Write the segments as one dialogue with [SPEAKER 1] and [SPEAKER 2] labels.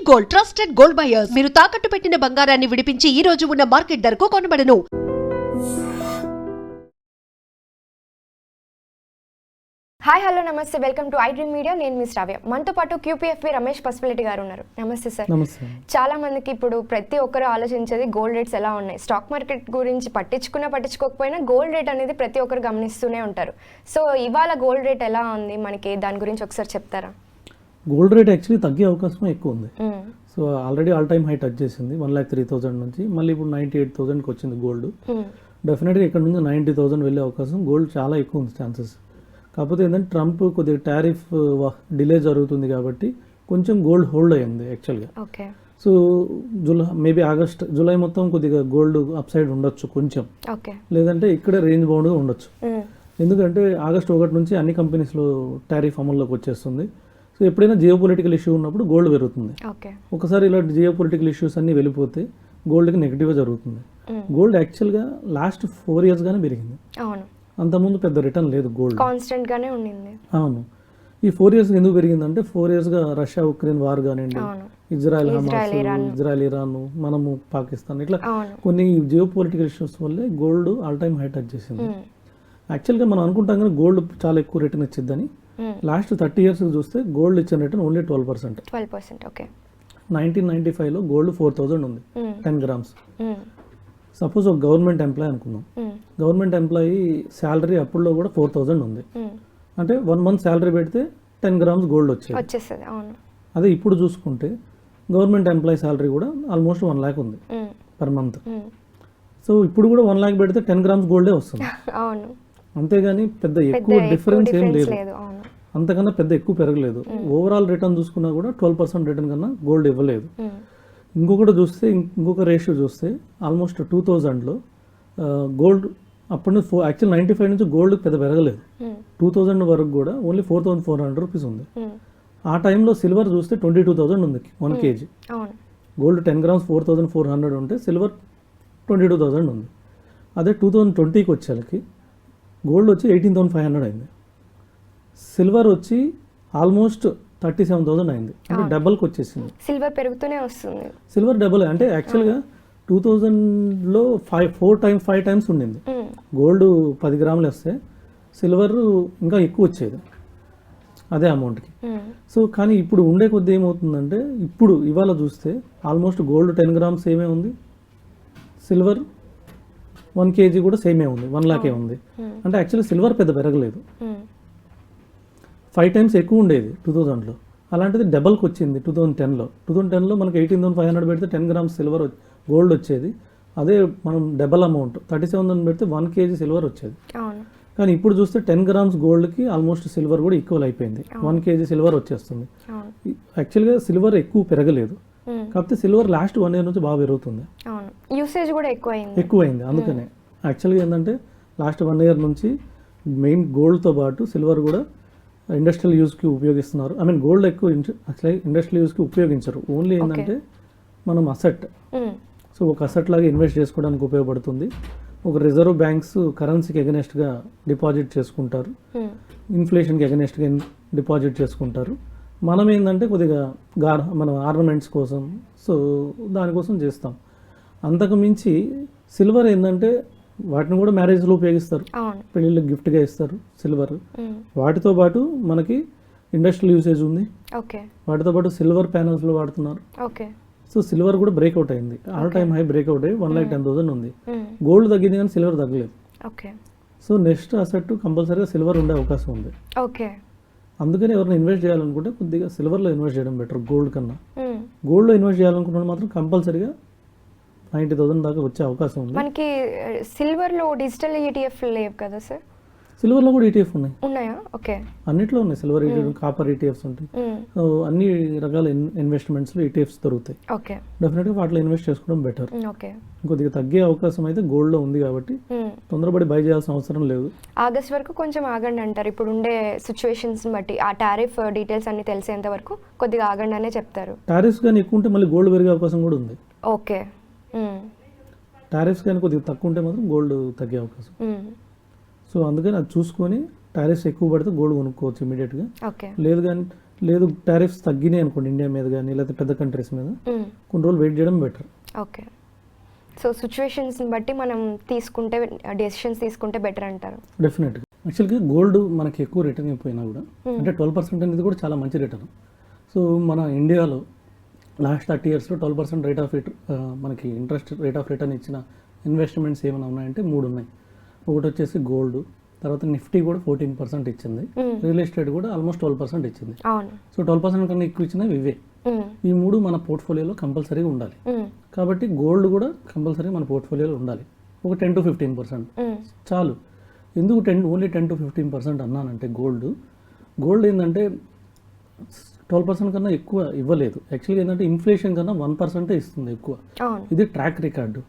[SPEAKER 1] Gold, trusted gold buyers. మీరు తాకట్టు పెట్టిన బంగారాన్ని విడిపించి ఈ రోజు ఉన్న మార్కెట్ ధరకు కొనబడను.
[SPEAKER 2] హాయ్ హలో నమస్తే, welcome to I dream media. నేను మీ శ్రావ్య. మనతో పాటు క్యూపీఎఫ్బి రమేష్ పసుపులెట్టి గారు ఉన్నారు. నమస్తే సార్.
[SPEAKER 3] నమస్తే.
[SPEAKER 2] చాలా మందికి ఇప్పుడు ప్రతి ఒక్కరు ఆలోచించేది గోల్డ్ రేట్స్ ఎలా ఉన్నాయి. స్టాక్ మార్కెట్ గురించి పట్టించుకోకపోయినా గోల్డ్ రేట్ అనేది ప్రతి ఒక్కరు గమనిస్తూనే ఉంటారు. సో ఇవాళ గోల్డ్ రేట్ ఎలా ఉంది, మనకి దాని గురించి ఒకసారి చెప్తారా?
[SPEAKER 3] గోల్డ్ రేట్ యాక్చువల్లీ తగ్గే అవకాశం ఎక్కువ ఉంది. So already all time high touch చేసింది 1,03,000 నుంచి. మళ్ళీ ఇప్పుడు 98,000కి వచ్చింది గోల్డ్. డెఫినెట్గా ఇక్కడ నుంచి 90,000 వెళ్ళే అవకాశం గోల్డ్ చాలా ఎక్కువ ఉంది ఛాన్సెస్. కాకపోతే ఏంటంటే ట్రంప్ కొద్దిగా టారిఫ్ డిలే జరుగుతుంది కాబట్టి కొంచెం గోల్డ్ హోల్డ్ అయ్యింది యాక్చువల్గా. సో మేబీ జూలై మొత్తం కొద్దిగా గోల్డ్ అప్ సైడ్ ఉండొచ్చు కొంచెం, లేదంటే ఇక్కడే రేంజ్ బౌండ్గా ఉండొచ్చు. ఎందుకంటే ఆగస్ట్ 1 నుంచి అన్ని కంపెనీస్లో టారిఫ్ అమల్లోకి వచ్చేస్తుంది. సో ఎప్పుడైనా జియో పొలిటికల్ ఇష్యూ ఉన్నప్పుడు గోల్డ్ పెరుగుతుంది. ఒకసారి ఇలా జియో పొలిటికల్ ఇష్యూస్ అన్నీ వెళ్ళిపోతే గోల్డ్కి నెగిటివ్గా జరుగుతుంది. గోల్డ్ యాక్చువల్గా లాస్ట్ 4 yearsగానే పెరిగింది. అంతకుముందు పెద్ద రిటర్న్ లేదు, గోల్డ్
[SPEAKER 2] కాన్స్టెంట్ గానే ఉండింది.
[SPEAKER 3] అవును. ఈ 4 years ఎందుకు పెరిగిందంటే 4 yearsగా రష్యా ఉక్రెయిన్ వార్ కానివ్వండి, ఇజ్రాయెల్ హమాస్, ఇజ్రాయెల్ ఇరాన్, మనము పాకిస్తాన్, ఇట్లా కొన్ని జియో పొలిటికల్ ఇష్యూస్ వల్లే gold all time high touch చేసింది. యాక్చువల్గా మనం అనుకుంటాం కానీ గోల్డ్ చాలా ఎక్కువ రిటర్న్ ఇచ్చిద్దని. లాస్ట్ 30 years చూస్తే గోల్డ్ ఇచ్చిన రిటర్న్ ఓన్లీ 12%. 1995లో గోల్డ్ 4,000 ఉంది 10 grams. సపోజ్ ఒక గవర్నమెంట్ ఎంప్లాయీ అనుకుందాం. గవర్నమెంట్ ఎంప్లాయీ శాలరీ అప్పుడులో కూడా 4,000 ఉంది. అంటే 1 month శాలరీ పెడితే 10 grams గోల్డ్ వచ్చేది. అదే ఇప్పుడు చూసుకుంటే గవర్నమెంట్ ఎంప్లాయీ శాలరీ కూడా ఆల్మోస్ట్ 1 lakh ఉంది పర్ మంత్. సో ఇప్పుడు కూడా 1 lakh పెడితే 10 grams గోల్డే వస్తుంది. అంతేగాని పెద్ద ఎక్కువ డిఫరెన్స్ ఏం లేదు, అంతకన్నా పెద్ద ఎక్కువ పెరగలేదు. ఓవరాల్ రిటర్న్ చూసుకున్నా కూడా 12% రిటర్న్ కన్నా గోల్డ్ ఇవ్వలేదు. ఇంకొకటి చూస్తే ఇంకొక రేషియో చూస్తే ఆల్మోస్ట్ 2000లో గోల్డ్ అప్పటి నుంచి యాక్చువల్ 95 నుంచి గోల్డ్ పెద్ద పెరగలేదు. 2000 వరకు కూడా ఓన్లీ 4,400 రూపీస్ ఉంది. ఆ టైంలో సిల్వర్ చూస్తే 22,000 ఉంది 1 kg. గోల్డ్ 10 grams 4,400 ఉంటే సిల్వర్ 22,000 ఉంది. అదే 2020కి వచ్చేకి గోల్డ్ వచ్చి 18,500 అయింది. సిల్వర్ వచ్చి ఆల్మోస్ట్ 37,000 అయింది. అంటే డబల్కి వచ్చేసింది.
[SPEAKER 2] సిల్వర్ పెరుగుతూనే వస్తుంది. సిల్వర్
[SPEAKER 3] డబల్ అంటే యాక్చువల్గా 2000లో 5 times ఉండింది. గోల్డ్ 10 grams వస్తే సిల్వర్ ఇంకా ఎక్కువ వచ్చేది అదే అమౌంట్కి. సో కానీ ఇప్పుడు ఉండే కొద్ది ఏమవుతుందంటే ఇప్పుడు ఇవాళ చూస్తే ఆల్మోస్ట్ గోల్డ్ 10 grams సేమే ఉంది, సిల్వర్ 1 kg కూడా సేమే ఉంది, 1 lakh ఉంది. అంటే యాక్చువల్లీ సిల్వర్ పెద్ద పెరగలేదు, 5 times ఎక్కువ ఉండేది 2000లో. అలాంటిది డబల్కి వచ్చింది 2010లో. 2010లో మనకి 18,500 పెడితే 10 grams సిల్వర్ గోల్డ్ వచ్చేది. అదే మనం డబల్ అమౌంట్ 37,000 పెడితే 1 kg సిల్వర్ వచ్చేది. కానీ ఇప్పుడు చూస్తే 10 grams గోల్డ్కి ఆల్మోస్ట్ సిల్వర్ కూడా ఈక్వల్ అయిపోయింది, 1 kg సిల్వర్ వచ్చేస్తుంది. యాక్చువల్గా సిల్వర్ ఎక్కువ పెరగలేదు, కాకపోతే సిల్వర్ లాస్ట్ 1 year నుంచి బాగా పెరుగుతుంది,
[SPEAKER 2] యూసేజ్ కూడా
[SPEAKER 3] ఎక్కువైంది. అందుకనే యాక్చువల్గా ఏంటంటే లాస్ట్ 1 year నుంచి మెయిన్ గోల్డ్తో పాటు సిల్వర్ కూడా ఇండస్ట్రియల్ యూస్కి ఉపయోగిస్తున్నారు. ఐ మీన్ గోల్డ్ ఎక్కువ యాక్చువల్లీ ఇండస్ట్రియల్ యూస్కి ఉపయోగించరు. ఓన్లీ ఏంటంటే మనం అసెట్, సో ఒక అసెట్ లాగా ఇన్వెస్ట్ చేసుకోవడానికి ఉపయోగపడుతుంది. ఒక రిజర్వ్ బ్యాంక్స్ కరెన్సీకి ఎగనెస్ట్గా డిపాజిట్ చేసుకుంటారు, ఇన్ఫ్లేషన్కి ఎగనెస్ట్గా డిపాజిట్ చేసుకుంటారు. మనం ఏంటంటే కొద్దిగా మన ఆర్నమెంట్స్ కోసం, సో దానికోసం చేస్తాం. అంతకు మించి సిల్వర్ ఏంటంటే వాటిని కూడా మ్యారేజ్లో ఉపయోగిస్తారు, పెళ్ళిళ్ళకి గిఫ్ట్గా ఇస్తారు సిల్వర్. వాటితో పాటు మనకి ఇండస్ట్రియల్ యూసేజ్ ఉంది, వాటితో పాటు సిల్వర్ ప్యానల్స్లో వాడుతున్నారు. సో సిల్వర్ కూడా బ్రేక్అవుట్ అయింది, ఆల్ టైమ్ హై బ్రేక్అవుట్ అయ్యి 1,10,000 ఉంది. గోల్డ్ తగ్గింది కానీ సిల్వర్ తగ్గలేదు. సో నెక్స్ట్ అసెట్ కంపల్సరీగా సిల్వర్ ఉండే అవకాశం ఉంది. అందుకని ఎవరైనా ఇన్వెస్ట్ చేయాలనుకుంటే కొద్దిగా సిల్వర్లో ఇన్వెస్ట్ చేయడం బెటర్ గోల్డ్ కన్నా. గోల్డ్లో ఇన్వెస్ట్ చేయాలనుకుంటే మాత్రం కంపల్సరీగా 90,000 దాకా వచ్చే అవకాశం ఉంది.
[SPEAKER 2] మనకి సిల్వర్ లో డిజిటల్ ETF లేవు కదా సార్?
[SPEAKER 3] సిల్వర్లో కూడా ETF
[SPEAKER 2] ఉన్నాయా? ఓకే,
[SPEAKER 3] అన్నిట్లో ఉన్నాయి. సిల్వర్ ETF, కాపర్ ETFs ఉంటాయి. అన్ని రకాల ఇన్వెస్ట్మెంట్స్లో ETFs దొరుకుతాయి. డెఫినెట్గా వాటిలో ఇన్వెస్ట్ చేసుకోవడం బెటర్. కొద్దిగా తగ్గే అవకాశం అయితే గోల్డ్లో ఉంది కాబట్టి తొందరపడి బై చేయాల్సిన అవసరం లేదు.
[SPEAKER 2] ఆగస్ట్ వరకు కొంచెం ఆగండి అంటారు. ఇప్పుడు ఉండే సిచ్యువేషన్స్ బట్టి ఆ టారిఫ్ డీటెయిల్స్ అన్ని తెలిసేంత వరకు కొద్దిగా ఆగండి అనే చెప్తారు.
[SPEAKER 3] టారిఫ్స్ కానీ ఎక్కువ ఉంటే మళ్ళీ గోల్డ్ పెరిగే అవకాశం కూడా ఉంది.
[SPEAKER 2] ఓకే,
[SPEAKER 3] టారిఫ్స్ కానీ కొద్దిగా తక్కువ ఉంటే మాత్రం గోల్డ్ తగ్గే అవకాశం. సో అందుకని అది చూసుకొని టారిఫ్స్ ఎక్కువ పడితే గోల్డ్ కొనుక్కోవచ్చు ఇమీడియట్గా. లేదు కానీ లేదు టారిఫ్స్ తగ్గినాయి అనుకోండి ఇండియా మీద కానీ లేకపోతే పెద్ద కంట్రీస్ మీద కొన్ని రోజులు వెయిట్ చేయడం బెటర్.
[SPEAKER 2] ఓకే. సో సిచ్యువేషన్స్ని బట్టి మనం డెసిషన్స్ తీసుకుంటే బెటర్ అంటారు.
[SPEAKER 3] డెఫినెట్గా. యాక్చువల్గా గోల్డ్ మనకి ఎక్కువ రిటర్న్ అయిపోయినా కూడా అంటే 12% అనేది కూడా చాలా మంచి రిటర్న్. సో మన ఇండియాలో లాస్ట్ 30 yearsలో 12% రేట్ ఆఫ్ మనకి ఇంట్రెస్ట్ రేట్ ఆఫ్ రిటర్న్ ఇచ్చిన ఇన్వెస్ట్మెంట్స్ ఏమైనా ఉన్నాయంటే 3 ఉన్నాయి. ఒకటి వచ్చేసి గోల్డ్, తర్వాత నిఫ్టీ కూడా 14% ఇచ్చింది, రియల్ ఎస్టేట్ కూడా ఆల్మోస్ట్ 12% ఇచ్చింది. సో 12% కన్నా ఎక్కువ ఇచ్చినవి ఇవే. ఈ 3 మన పోర్ట్ఫోలియోలో కంపల్సరీగా ఉండాలి. కాబట్టి గోల్డ్ కూడా కంపల్సరీ మన పోర్ట్ఫోలియోలో ఉండాలి. ఒక 10 to 15% చాలు. ఎందుకు ఓన్లీ 10 to 15% అన్నానంటే గోల్డ్ ఏంటంటే 12% కన్నా ఎక్కువ ఇవ్వలేదు. యాక్చువల్గా ఏంటంటే ఇన్ఫ్లేషన్ కన్నా 1% ఇస్తుంది ఎక్కువ. ఇది ట్రాక్ రికార్డు.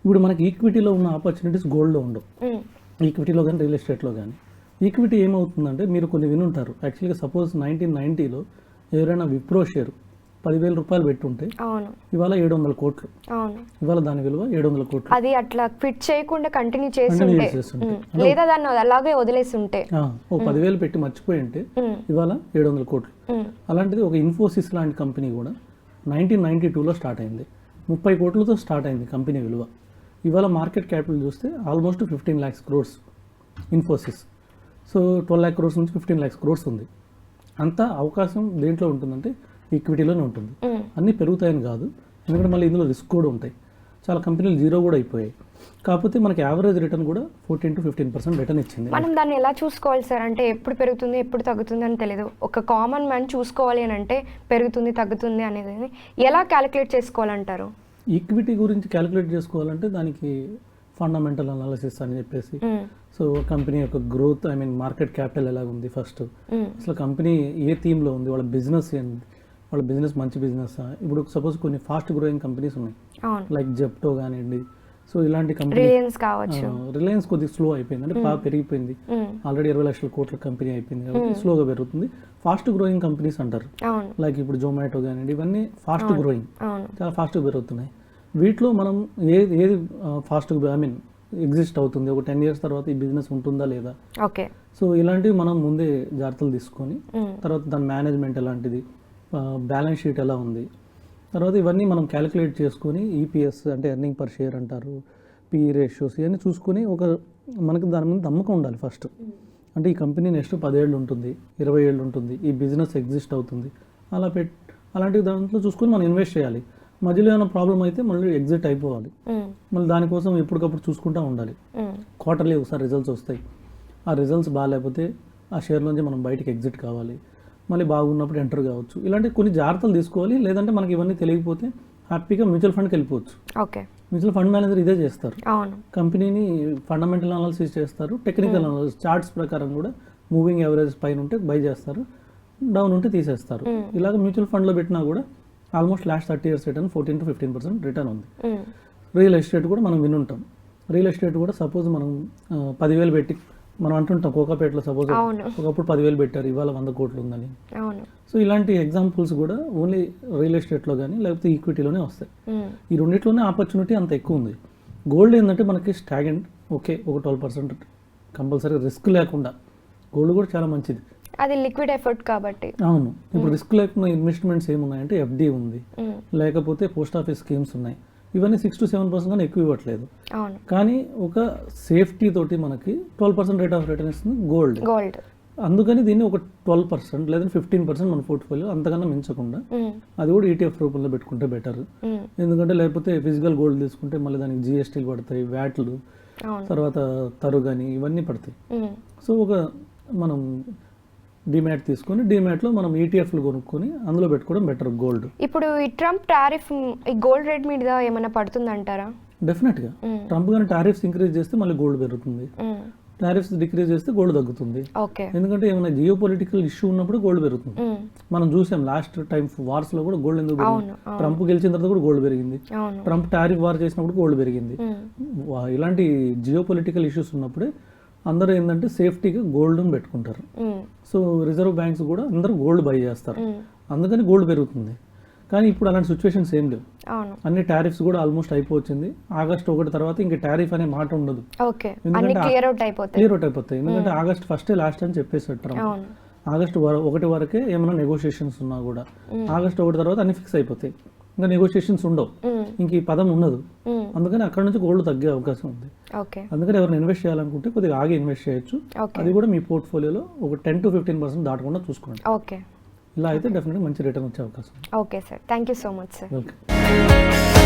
[SPEAKER 3] ఇప్పుడు మనకి ఈక్విటీలో ఉన్న ఆపర్చునిటీస్ గోల్డ్లో ఉండవు. ఈక్విటీలో కానీ రియల్ ఎస్టేట్లో కానీ. ఈక్విటీ ఏమవుతుందంటే మీరు కొన్ని వినుంటారు. యాక్చువల్గా సపోజ్ 1990లో ఎవరైనా విప్రో షేర్ 10,000 రూపాయలు పెట్టుంటే ఇవాళ 700 కోట్లు. ఇవాళ దాని విలువ 700 కోట్లు.
[SPEAKER 2] అది అట్లా క్విట్ చేయకుండా కంటిన్యూ చేస్తుంటే లేదా దాన్ని అలాగే వదిలేస్తుంటే
[SPEAKER 3] ఓ 10,000 పెట్టి మర్చిపోయి ఉంటే ఇవాళ 700 కోట్లు. అలాంటిది ఒక ఇన్ఫోసిస్ లాంటి కంపెనీ కూడా 1992లో స్టార్ట్ అయింది. 30 కోట్లతో స్టార్ట్ అయింది కంపెనీ విలువ. ఇవాళ మార్కెట్ క్యాపిటల్ చూస్తే almost 15 lakhs crores Infosys. So 12 lakh crores నుంచి 15 lakhs crores ఉంది. అంత అవకాశం దేంట్లో ఉంటుందంటే ఈక్విటీలోనే ఉంటుంది. అన్నీ పెరుగుతాయని కాదు, ఎందుకంటే మళ్ళీ ఇందులో రిస్క్ కూడా ఉంటాయి. చాలా కంపెనీలు జీరో కూడా అయిపోయాయి. కాకపోతే మనకి యావరేజ్ రిటర్న్ కూడా 14 to 15% రిటర్న్ ఇచ్చింది.
[SPEAKER 2] మనం దాన్ని ఎలా చూసుకోవాలి సార్? అంటే ఎప్పుడు పెరుగుతుంది ఎప్పుడు తగ్గుతుంది అని తెలియదు. ఒక కామన్ మ్యాన్ చూసుకోవాలి అని అంటే పెరుగుతుంది తగ్గుతుంది అనేది ఎలా క్యాలిక్యులేట్ చేసుకోవాలంటారు?
[SPEAKER 3] ఈక్విటీ గురించి క్యాలిక్యులేట్ చేసుకోవాలంటే దానికి ఫండమెంటల్ అనాలిసిస్ అని చెప్పేసి, సో కంపెనీ యొక్క గ్రోత్, మార్కెట్ క్యాపిటల్ ఎలా ఉంది ఫస్ట్, అసలు కంపెనీ ఏ థీమ్లో ఉంది, వాళ్ళ బిజినెస్ ఏంటి, వాళ్ళ బిజినెస్ మంచి బిజినెస్. ఇప్పుడు సపోజ్ కొన్ని ఫాస్ట్ గ్రోయింగ్ కంపెనీస్ ఉన్నాయి లైక్ జెప్టో కానివ్వండి. సో ఇలాంటి కంపెనీ, రిలయన్స్ కొద్దిగా స్లో అయిపోయింది, అంటే బాగా పెరిగిపోయింది. ఆల్రెడీ 20 లక్షల కోట్ల కంపెనీ అయిపోయింది కాబట్టి స్లోగా పెరుగుతుంది. ఫాస్ట్ గ్రోయింగ్ కంపెనీస్ అంటారు, లైక్ ఇప్పుడు జొమాటో కానివ్వండి, ఇవన్నీ ఫాస్ట్ గ్రోయింగ్, చాలా ఫాస్ట్గా పెరుగుతున్నాయి. వీటిలో మనం ఏది ఫాస్ట్గా ఎగ్జిస్ట్ అవుతుంది, ఒక 10 years తర్వాత ఈ బిజినెస్ ఉంటుందా లేదా. సో ఇలాంటివి మనం ముందే జాగ్రత్తలు తీసుకొని, తర్వాత దాని మేనేజ్మెంట్ ఎలాంటిది, బ్యాలెన్స్ షీట్ ఎలా ఉంది, తర్వాత ఇవన్నీ మనం క్యాలిక్యులేట్ చేసుకొని ఈపీఎస్ అంటే ఎర్నింగ్ పర్ షేర్ అంటారు, పిఈ రేషియోస్ ఇవన్నీ చూసుకొని మనకి దాని మీద నమ్మకం ఉండాలి ఫస్ట్. అంటే ఈ కంపెనీ నెక్స్ట్ 10 ఏళ్ళు ఉంటుంది, 20 ఏళ్ళు ఉంటుంది, ఈ బిజినెస్ ఎగ్జిస్ట్ అవుతుంది, అలాంటి దాంట్లో చూసుకొని మనం ఇన్వెస్ట్ చేయాలి. మధ్యలో ఏమైనా ప్రాబ్లం అయితే మళ్ళీ ఎగ్జిట్ అయిపోవాలి. మళ్ళీ దానికోసం ఎప్పటికప్పుడు చూసుకుంటూ ఉండాలి. క్వార్టర్లీ ఒకసారి రిజల్ట్స్ వస్తాయి, ఆ రిజల్ట్స్ బాగాలేకపోతే ఆ షేర్లోంచి మనం బయటకు ఎగ్జిట్ కావాలి, మళ్ళీ బాగున్నప్పుడు ఎంటర్ కావచ్చు. ఇలాంటి కొన్ని జాగ్రత్తలు తీసుకోవాలి. లేదంటే మనకి ఇవన్నీ తెలియకపోతే హ్యాపీగా మ్యూచువల్ ఫండ్కి వెళ్ళిపోవచ్చు. మ్యూచువల్ ఫండ్ మేనేజర్ ఇదే చేస్తారు, కంపెనీని ఫండమెంటల్ అనాలిసిస్ చేస్తారు, టెక్నికల్ అనాలిసిస్, చార్ట్స్ ప్రకారం కూడా మూవింగ్ యావరేజ్ పైన ఉంటే బై చేస్తారు, డౌన్ ఉంటే తీసేస్తారు. ఇలాగ మ్యూచువల్ ఫండ్లో పెట్టినా కూడా almost last 30 years return 14 to 15% return ఉంది. రియల్ ఎస్టేట్ కూడా మనం వినుంటాం. రియల్ ఎస్టేట్ కూడా సపోజ్ మనం 10,000 పెట్టి మనం అంటుంటాం, కోకాపేటలో సపోజ్ ఒకప్పుడు 10,000 పెట్టారు, ఇవాళ 100 కోట్లు ఉందని. సో ఇలాంటి ఎగ్జాంపుల్స్ కూడా ఓన్లీ రియల్ ఎస్టేట్లో కానీ లేకపోతే ఈక్విటీలోనే వస్తాయి. ఈ రెండిట్లోనే ఆపర్చునిటీ అంత ఎక్కువ ఉంది. గోల్డ్ ఏంటంటే మనకి స్టాగెంట్, ఓకే, ఒక 12% కంపల్సరీ రిస్క్ లేకుండా. గోల్డ్ కూడా చాలా మంచిది,
[SPEAKER 2] అది లిక్విడ్ ఎఫర్ట్ కాబట్టి.
[SPEAKER 3] అవును, ఇప్పుడు రిస్క్ లేకుండా ఇన్వెస్ట్మెంట్స్ ఏమున్నాయంటే ఎఫ్డి ఉంది, లేకపోతే పోస్ట్ ఆఫీస్ స్కీమ్స్ ఉన్నాయి. ఇవన్నీ 6 to 7% కన్నా ఎక్కువ ఇవ్వట్లేదు. కానీ ఒక సేఫ్టీ తోటి మనకి 12% రేట్ ఆఫ్ రిటర్న్ ఇస్తుంది గోల్డ్. అందుకని దీన్ని ఒక 12% లేదా 15% మన పోర్ట్ఫోలియో అంతకన్నా మించకుండా అది కూడా ఈటీఎఫ్ రూపంలో పెట్టుకుంటే బెటర్. ఎందుకంటే లేకపోతే ఫిజికల్ గోల్డ్ తీసుకుంటే మళ్ళీ దానికి జిఎస్టీలు పడతాయి, వ్యాట్లు, తర్వాత తరుగని ఇవన్నీ పడతాయి. సో ఒక మనం డిమాట్ తీసుకొని డిమాట్లో మనం ఈటీఎఫ్లు కొనుక్కొని అందులో పెట్టుకోవడం బెటర్ గోల్డ్.
[SPEAKER 2] ఇప్పుడు ఈ ట్రంప్ టారిఫ్ ఈ గోల్డ్ రేట్ మీద ఏమైనా పడుతుందంటారా?
[SPEAKER 3] డెఫినెట్గా ట్రంప్ కానీ టారిఫ్స్ ఇంక్రీజ్ చేస్తే మళ్ళీ గోల్డ్ పెరుగుతుంది, టారిఫ్స్ డిక్రీజ్ చేస్తే గోల్డ్ తగ్గుతుంది. ఎందుకంటే ఏమైనా జియో పొలిటికల్ ఇష్యూ ఉన్నప్పుడు గోల్డ్ పెరుగుతుంది. మనం చూసాం లాస్ట్ టైం వార్స్ లో కూడా గోల్డ్ ఎందుకు పెరిగింది, ట్రంప్ గెలిచిన తర్వాత కూడా గోల్డ్ పెరిగింది, ట్రంప్ టారిఫ్ వార్ చేసినప్పుడు గోల్డ్ పెరిగింది. ఇలాంటి జియో పొలిటికల్ ఇష్యూస్ ఉన్నప్పుడే అందరూ ఏంటంటే సేఫ్టీగా గోల్డ్ పెట్టుకుంటారు. సో రిజర్వ్ బ్యాంక్స్ కూడా అందరూ గోల్డ్ బై చేస్తారు, అందుకని గోల్డ్ పెరుగుతుంది. కానీ ఇప్పుడు అలాంటి సిచ్యువేషన్స్ ఏం లేవు, అన్ని టారిఫ్స్ కూడా ఆల్మోస్ట్ అయిపోతుంది. August 1 తర్వాత ఇంకా టారిఫ్ అనే మాట ఉండదు,
[SPEAKER 2] క్లియర్ అవుట్ అయిపోతాయి.
[SPEAKER 3] ఎందుకంటే August 1 లాస్ట్ అని చెప్పేసాడు ట్రంప్. ఆగస్టు 1 వరకే ఏమైనా నెగోషియేషన్స్ ఉన్నా కూడా ఆగస్టు 1 తర్వాత అన్ని ఫిక్స్ అయిపోతాయి, ఇంకా నెగోషియేషన్స్ ఉండవు, ఇంక ఈ పదం ఉండదు. అందుకని అక్కడ నుంచి గోల్డ్ తగ్గే అవకాశం ఉంది.
[SPEAKER 2] ఓకే.
[SPEAKER 3] అందుకని ఎవరైనా ఇన్వెస్ట్ చేయాలనుకుంటే కొద్దిగా ఆగి ఇన్వెస్ట్ చేయొచ్చు. అది కూడా మీ పోర్ట్ఫోలియోలో ఒక 10 to 15% దాటకుండా చూసుకోండి.
[SPEAKER 2] ఓకే.
[SPEAKER 3] ఇలా అయితే డెఫినెట్గా మంచి రిటర్న్ వచ్చే అవకాశం ఉంది.
[SPEAKER 2] Okay sir, thank you so much sir.
[SPEAKER 3] Welcome.